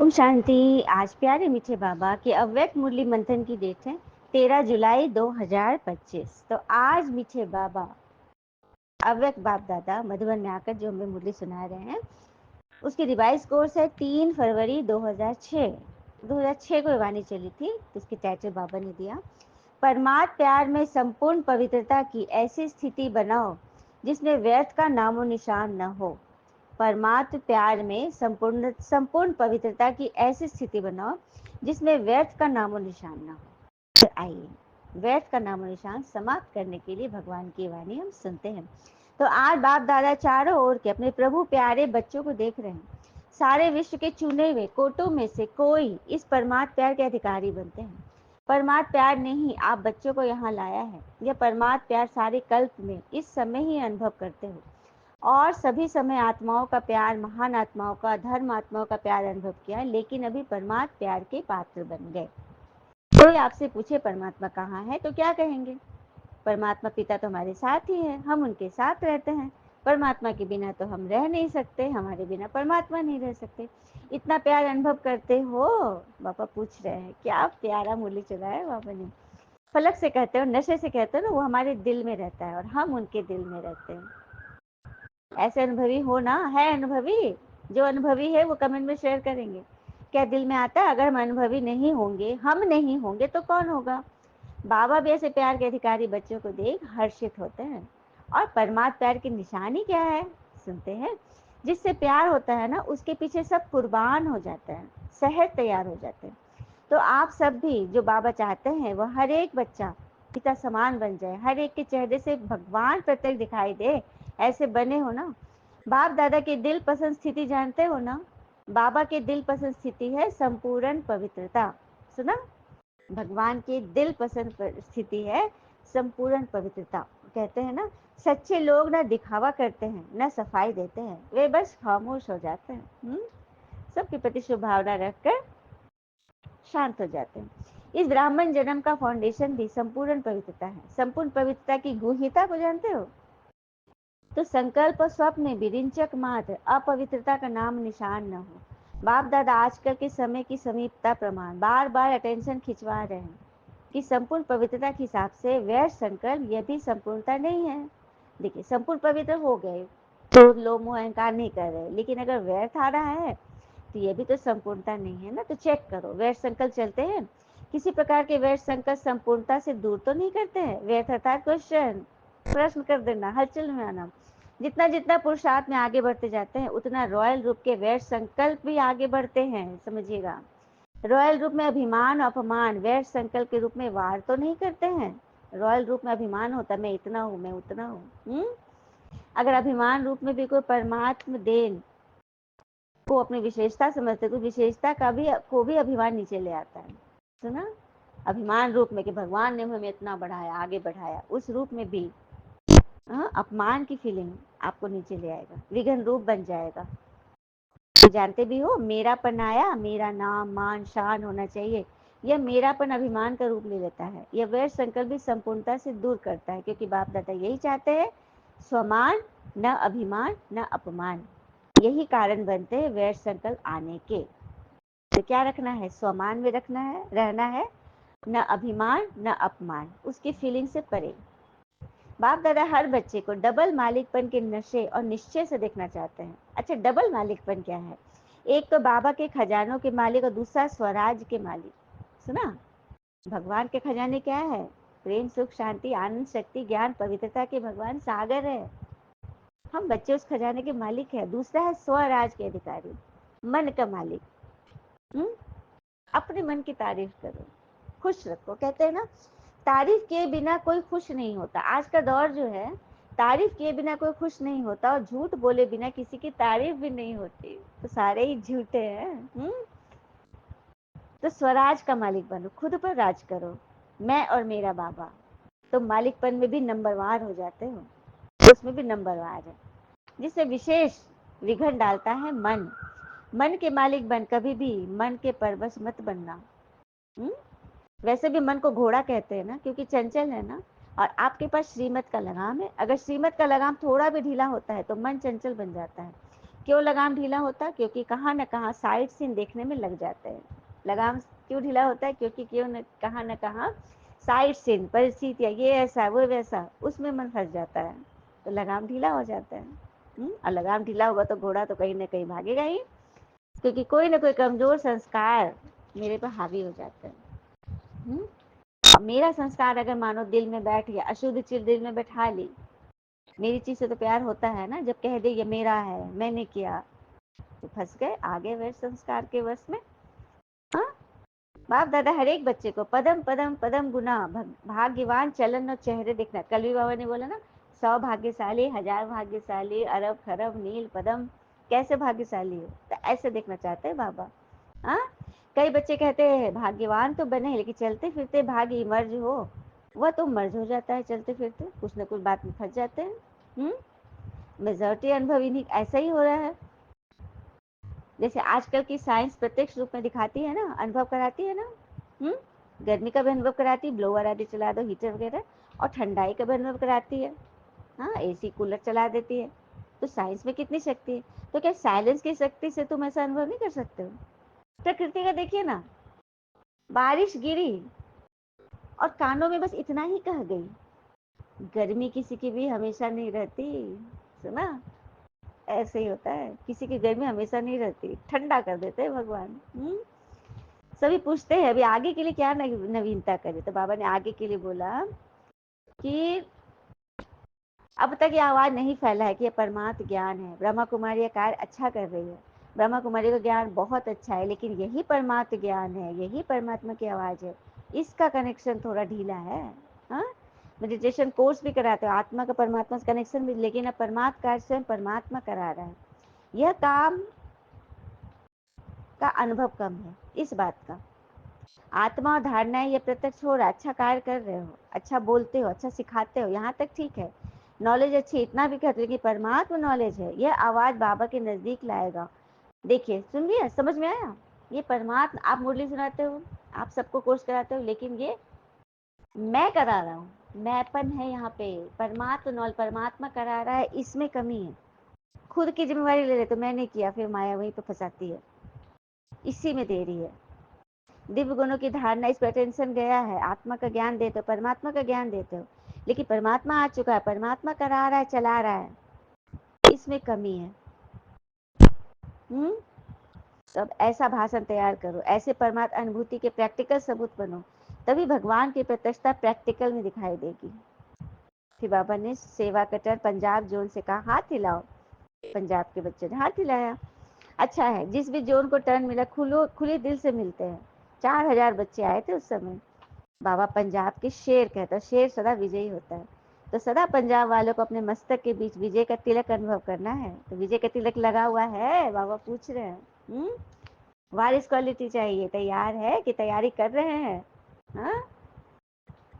ओम शांति। आज प्यारे मीठे बाबा के अव्यक्त मुरली मंथन की डेट है 13 जुलाई 2025। तो आज मीठे बाबा अव्यक्त बाप दादा मधुबन में आकर जो हमें मुरली सुना रहे हैं उसकी रिवाइज कोर्स है 3 फरवरी 2006 को वाणी चली थी। तो उसकी टाइटल बाबा ने दिया, परमात्म प्यार में संपूर्ण पवित्रता की ऐसी स्थिति बनाओ जिसमें व्यर्थ का नामो निशान न हो। परमात्म प्यार में संपूर्ण पवित्रता की ऐसी स्थिति बनाओ जिसमें व्यर्थ का नामो निशान न हो। तो आइए व्यर्थ का नामो निशान समाप्त करने के लिए भगवान की वाणी हम सुनते हैं। तो आज बाप दादा चारों ओर के अपने प्रभु प्यारे बच्चों को देख रहे हैं। सारे विश्व के चुने हुए कोटों में से कोई इस परमात्म प्यार के अधिकारी बनते हैं। परमात्म प्यार ने ही आप बच्चों को यहाँ लाया है। यह परमात्म प्यार सारे कल्प में इस समय ही अनुभव करते हो और सभी समय आत्माओं का प्यार, महान आत्माओं का, धर्म आत्माओं का प्यार अनुभव किया, लेकिन अभी परमात्म प्यार के पात्र बन गए। कोई आपसे पूछे परमात्मा कहाँ है तो क्या कहेंगे? परमात्मा पिता तो हमारे साथ ही है, हम उनके साथ रहते हैं। परमात्मा के बिना तो हम रह नहीं सकते, हमारे बिना परमात्मा नहीं रह सकते। इतना प्यार अनुभव करते हो? बाबा पूछ रहे हैं। क्या प्यारा मुरली चला है बाबा ने। फलक से कहते हो, नशे से कहते हो ना, वो हमारे दिल में रहता है और हम उनके दिल में रहते हैं। ऐसे अनुभवी हो ना? है अनुभवी? जो अनुभवी है वो कमेंट में शेयर करेंगे। क्या दिल में आता है? अगर हम अनुभवी नहीं होंगे, हम नहीं होंगे तो कौन होगा? बाबा भी ऐसे प्यार के अधिकारी बच्चों को देख हर्षित होते हैं। और परमात्म प्यार की निशानी क्या है सुनते हैं। जिससे प्यार होता है ना, उसके पीछे सब कुर्बान हो जाते हैं, सहज तैयार हो जाते हैं। तो आप सब भी जो बाबा चाहते हैं वो हर एक बच्चा पिता समान बन जाए, हर एक के चेहरे से भगवान प्रत्येक दिखाई दे, ऐसे बने हो ना। बाप दादा की दिल पसंद स्थिति जानते हो ना? बाबा के दिल पसंद स्थिति है संपूर्ण पवित्रता। सुना? भगवान की दिल पसंद स्थिति है संपूर्ण पवित्रता। कहते हैं ना, सच्चे लोग ना दिखावा करते हैं ना सफाई देते हैं, वे बस खामोश हो जाते हैं। सबके प्रति शुभ भावना रखकर शांत हो जाते हैं। इस ब्राह्मण जन्म का फाउंडेशन भी संपूर्ण पवित्रता है। संपूर्ण पवित्रता की गुह्यता को जानते हो? तो संकल्प और स्वप्न में भी रिंचक मात्र अपवित्रता का नाम निशान न हो। बाप दादा आजकल के समय की समीपता प्रमाण बार बार अटेंशन खिंचवा रहे हैं कि संपूर्ण पवित्रता के हिसाब से व्यर्थ संकल्प यह भी संपूर्णता नहीं है। देखिए, संपूर्ण पवित्र हो गए तो लोभ मोह अहंकार नहीं कर रहे, लेकिन अगर व्यर्थ आ रहा है तो ये भी तो संपूर्णता नहीं है ना। तो चेक करो, व्यर्थ संकल्प चलते हैं, किसी प्रकार के व्यर्थ संकल्प संपूर्णता से दूर तो नहीं करते हैं। व्यर्थ अर्थात क्वेश्चन, प्रश्न कर देना, हलचल में आना। जितना जितना पुरुषार्थ में आगे बढ़ते जाते हैं उतना रॉयल रूप के व्यर्थ संकल्प भी आगे बढ़ते हैं, समझिएगा। रॉयल रूप में अभिमान और अपमान व्यर्थ संकल्प के रूप में वार तो नहीं करते हैं। रॉयल रूप में अभिमान होता मैं इतना हूँ, मैं उतना हूँ। अगर अभिमान रूप में भी कोई परमात्म देन को अपनी विशेषता समझते तो विशेषता को भी अभिमान नीचे ले आता है। सुना? अभिमान रूप में कि भगवान ने हमें इतना बढ़ाया, आगे बढ़ाया, उस रूप में भी अपमान की फीलिंग आपको नीचे ले आएगा, विघन रूप बन जाएगा। तो जानते भी हो, मेरापन आया, मेरा नाम मान शान होना चाहिए, यह मेरापन अभिमान का रूप ले लेता है। यह व्यर्थ संकल्प भी संपूर्णता से दूर करता है, क्योंकि बाप दादा यही चाहते हैं, स्वमान न अभिमान न अपमान। यही कारण बनते हैं व्यर्थ संकल्प आने के। तो क्या रखना है? स्वमान में रखना है, रहना है, न अभिमान न अपमान, उसकी फीलिंग से परे। बाप दादा हर बच्चे को डबल मालिकपन के नशे और निश्चय से देखना चाहते हैं। अच्छा, डबल मालिकपन क्या है? एक तो बाबा के खजानों के मालिक और दूसरा स्वराज के मालिक। सुना? भगवान के खजाने क्या है? प्रेम, सुख, शांति, आनंद, शक्ति, ज्ञान, पवित्रता के भगवान सागर है। हम बच्चे उस खजाने के मालिक हैं। दूसरा है स्वराज के अधिकारी, मन का मालिक। अपने मन की तारीफ करो, खुश रखो। कहते हैं ना, तारीफ किए बिना कोई खुश नहीं होता। आज का दौर जो है, तारीफ किए बिना कोई खुश नहीं होता और झूठ बोले बिना किसी की तारीफ भी नहीं होती। तो सारे ही झूठे हैं। तो स्वराज का मालिक बनो, खुद पर राज करो। मैं और मेरा बाबा, तो मालिकपन में भी नंबरवार हो जाते हो, उसमें भी नंबरवार है। जिससे विशेष विघन डालता है मन। मन के मालिक बन, कभी भी मन के परवश मत बनना। वैसे भी मन को घोड़ा कहते हैं ना, क्योंकि चंचल है ना। और आपके पास श्रीमत का लगाम है। अगर श्रीमत का लगाम थोड़ा भी ढीला होता है तो मन चंचल बन जाता है। क्यों लगाम ढीला होता? क्योंकि कहाँ न कहाँ साइड सीन देखने में लग जाते हैं। लगाम क्यों ढीला होता है? क्योंकि क्यों न कहाँ साइड सीन, परिस्थितियाँ, ये ऐसा वो वैसा, उसमें मन फंस जाता है, तो लगाम ढीला हो जाता है। और लगाम ढीला होगा तो घोड़ा तो कहीं ना कहीं भागेगा ही, क्योंकि कोई ना कोई कमजोर संस्कार मेरे पर हावी हो जाता है। अब मेरा संस्कार अगर मानो दिल में बैठ गया, अशुद्ध चीज दिल में बैठा ली, मेरी चीज से तो प्यार होता है ना, जब कह दे ये मेरा है, मैंने किया, तो फंस गए, आगे वह संस्कार के वश में। हाँ, बाप दादा हर एक बच्चे को पदम पदम पदम गुना भाग्यवान चलन और चेहरे दिखना, कलवी बाबा ने बोला ना, 100 भाग्यशाली, 1000 भाग्यशाली, अरब खरब नील पदम, कैसे भाग्यशाली हो, तो ऐसे देखना चाहते हैं बाबा। हाँ, कई बच्चे कहते हैं भाग्यवान तो बने लेकिन चलते फिरते भाग्य मर्ज हो, वह तो मर्ज हो जाता है, चलते फिरते कुछ ना कुछ बात में फंस जाते हैं। मेजॉरिटी अनुभव इन्हीं ऐसा ही हो रहा है। जैसे आजकल की साइंस प्रत्यक्ष रूप में दिखाती है ना, अनुभव कराती है ना। गर्मी का भी अनुभव कराती है, ब्लोअर आदि चला दो, हीटर वगैरह, और ठंडाई का भी अनुभव कराती है। हाँ, एसी कूलर चला देती है। तो साइंस में कितनी शक्ति है, तो क्या साइलेंस की शक्ति से तुम ऐसा अनुभव नहीं कर सकते हो? प्रकृति का देखिए ना, बारिश गिरी और कानों में बस इतना ही कह गई, गर्मी किसी की भी हमेशा नहीं रहती, सुना, ऐसे ही होता है, किसी की गर्मी हमेशा नहीं रहती, ठंडा कर देते हैं भगवान। सभी पूछते हैं अभी आगे के लिए क्या नवीनता करे, तो बाबा ने आगे के लिए बोला कि अब तक ये आवाज नहीं फैला है कि ये परमात्म ज्ञान है। ब्रह्मा कुमारी ये कार्य अच्छा कर रही है, ब्रह्मा कुमारी का ज्ञान बहुत अच्छा है, लेकिन यही परमात्म ज्ञान है, यही परमात्मा की आवाज है, इसका कनेक्शन थोड़ा ढीला है। हाँ, मेडिटेशन कोर्स भी कराते हो, आत्मा का परमात्मा से कनेक्शन भी, लेकिन अब परमात्मा कार्य स्वयं परमात्मा करा रहा है, यह काम का अनुभव कम है इस बात का। आत्मा और धारणाएं ये प्रत्यक्ष हो रहा है, अच्छा कार्य कर रहे हो, अच्छा बोलते हो, अच्छा सिखाते हो, यहाँ तक ठीक है, नॉलेज अच्छी, इतना भी कहते हो कि परमात्मा नॉलेज है, यह आवाज बाबा के नजदीक लाएगा। देखिए, सुन लिया, समझ में आया? ये परमात्मा, आप मुरली सुनाते हो, आप सबको कोर्स कराते हो, लेकिन ये मैं करा रहा हूँ, मैंपन है यहाँ पे, परमात्मा नॉलेज परमात्मा करा रहा है, इसमें कमी है। खुद की जिम्मेवारी ले रहे तो मैंने किया, फिर माया वही तो फंसाती है, इसी में देरी है। दिव्य गुणों की धारणा, इस पर अटेंशन गया है, आत्मा का ज्ञान देते हो, परमात्मा का ज्ञान देते हो, लेकिन परमात्मा आ चुका है, परमात्मा करा रहा है, चला रहा है, इसमें कमी है। तो अब ऐसा भाषण तैयार करो, ऐसे परमात्मा अनुभूति के प्रैक्टिकल सबूत बनो, तभी भगवान की प्रत्यक्षता प्रैक्टिकल में दिखाई देगी। फिर बाबा ने सेवा कटर पंजाब जोन से कहा, हाथ हिलाओ। पंजाब के बच्चे ने हाथ हिलाया। अच्छा है, जिस भी जोन को टर्न मिला, खुले दिल से मिलते हैं। 4000 बच्चे आए थे उस समय। बाबा पंजाब के शेर कहता है, शेर सदा विजयी होता है, तो सदा पंजाब वालों को अपने मस्तक के बीच विजय का तिलक अनुभव करना है। तो विजय का तिलक लगा हुआ है, बाबा पूछ रहे हैं। वारिस क्वालिटी चाहिए, तैयार है कि तैयारी कर रहे हैं? हाँ,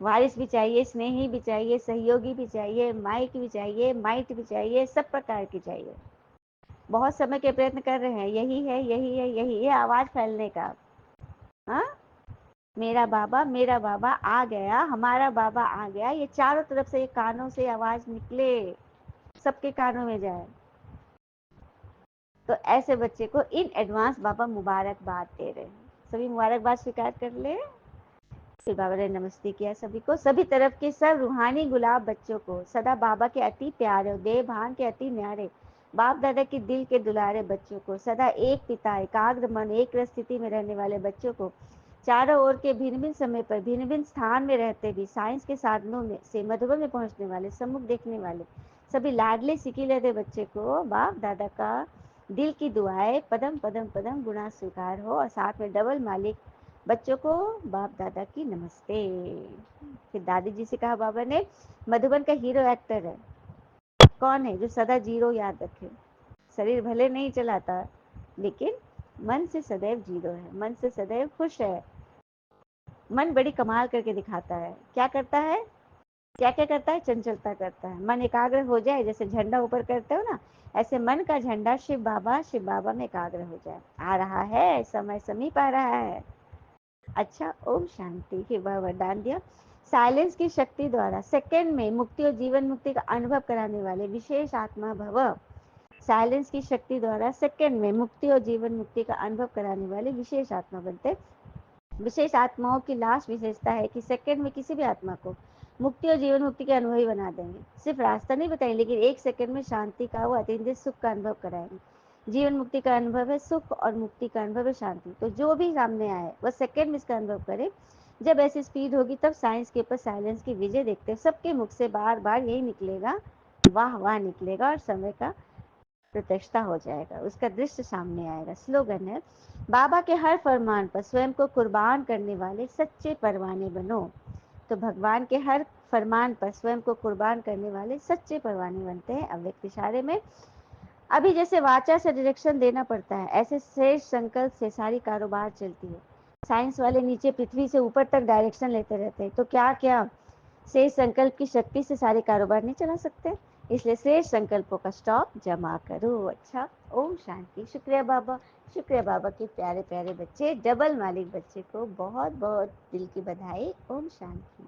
वारिस भी चाहिए, स्नेही भी चाहिए, सहयोगी भी चाहिए, माइक भी चाहिए, माइट भी चाहिए, सब प्रकार की चाहिए। बहुत समय के प्रयत्न कर रहे हैं, यही है, यही है, यही है आवाज फैलने का। हाँ, मेरा बाबा आ गया, हमारा बाबा आ गया, ये चारों तरफ से, ये कानों से आवाज निकले, सबके कानों में जाए। तो ऐसे बच्चे को इन एडवांस बाबा मुबारकबाद दे रहे हैं। सभी मुबारकबाद स्वीकार कर ले। फिर बाबा ने नमस्ते किया सभी को, सभी तरफ के सब रूहानी गुलाब बच्चों को, सदा बाबा के अति प्यारे, देव भान के अति न्यारे, बाप दादा के दिल के दुलारे बच्चों को, सदा एक पिता, एकाग्र मन, एक स्थिति में रहने वाले बच्चों को, चारों ओर के भिन्न भिन्न समय पर भिन्न भिन्न स्थान में रहते भी साइंस के साधनों में से मधुबन में पहुंचने वाले, सम्मुख देखने वाले सभी लाडले सिकीलते बच्चे को बाप दादा का दिल की दुआएं पदम पदम पदम गुणा स्वीकार हो, और साथ में डबल मालिक बच्चों को बाप दादा की नमस्ते। फिर दादी जी से कहा बाबा ने, मधुबन का हीरो एक्टर है, कौन है? जो सदा जीरो याद रखे, शरीर भले नहीं चलाता, लेकिन मन से सदैव जीरो है, मन से सदैव खुश है। मन बड़ी कमाल करके दिखाता है, क्या करता है, क्या क्या करता है, चंचलता करता है। मन एकाग्र हो जाए, जैसे झंडा ऊपर करते हो ना, ऐसे मन का झंडा शिव बाबा में एकाग्र हो जाए। आ रहा है समय, समीप आ रहा है। अच्छा, ओम शांति। फिर वह वरदान दिया, साइलेंस की शक्ति द्वारा सेकंड में मुक्ति और जीवन मुक्ति का अनुभव कराने वाले विशेष आत्मा भव, साइलेंस की शक्ति द्वारा सेकंड में मुक्ति और जीवन मुक्ति का अनुभव कराने वाले विशेष आत्मा बनते हैं। विशेष आत्माओं की लास्ट विशेषता है कि सेकंड में किसी भी आत्मा को मुक्ति और जीवन मुक्ति के अनुभवी बना देंगे। सिर्फ रास्ता नहीं बताएंगे, लेकिन एक सेकंड में शांति का, वो अतीन्द्रिय सुख का अनुभव कराएंगे। जीवन मुक्ति का अनुभव है सुख और मुक्ति का अनुभव है शांति। तो जो भी सामने आए वह सेकंड में इसका अनुभव करे। जब ऐसी स्पीड होगी तब साइंस के ऊपर साइलेंस की विजय देखते हैं। सबके मुख से बार बार यही निकलेगा, वाह वाह निकलेगा, और समय का प्रत्यक्षता हो जाएगा, उसका दृश्य सामने आएगा। स्लोगन है, बाबा के हर फरमान पर स्वयं को कुर्बान करने वाले सच्चे परवाने बनो। तो भगवान के हर फरमान पर स्वयं को कुर्बान करने वाले सच्चे परवाने बनते हैं अव्यक्त इशारे में। अभी जैसे वाचा से डायरेक्शन देना पड़ता है, ऐसे श्रेष्ठ संकल्प से सारी कारोबार चलती है। साइंस वाले नीचे पृथ्वी से ऊपर तक डायरेक्शन लेते रहते हैं, तो क्या क्या श्रेष्ठ संकल्प की शक्ति से सारे कारोबार नहीं चला सकते। इसलिए श्रेष्ठ संकल्पों का स्टॉक जमा करो। अच्छा, ओम शांति। शुक्रिया बाबा, शुक्रिया बाबा के प्यारे प्यारे बच्चे, डबल मालिक बच्चे को बहुत बहुत दिल की बधाई। ओम शांति।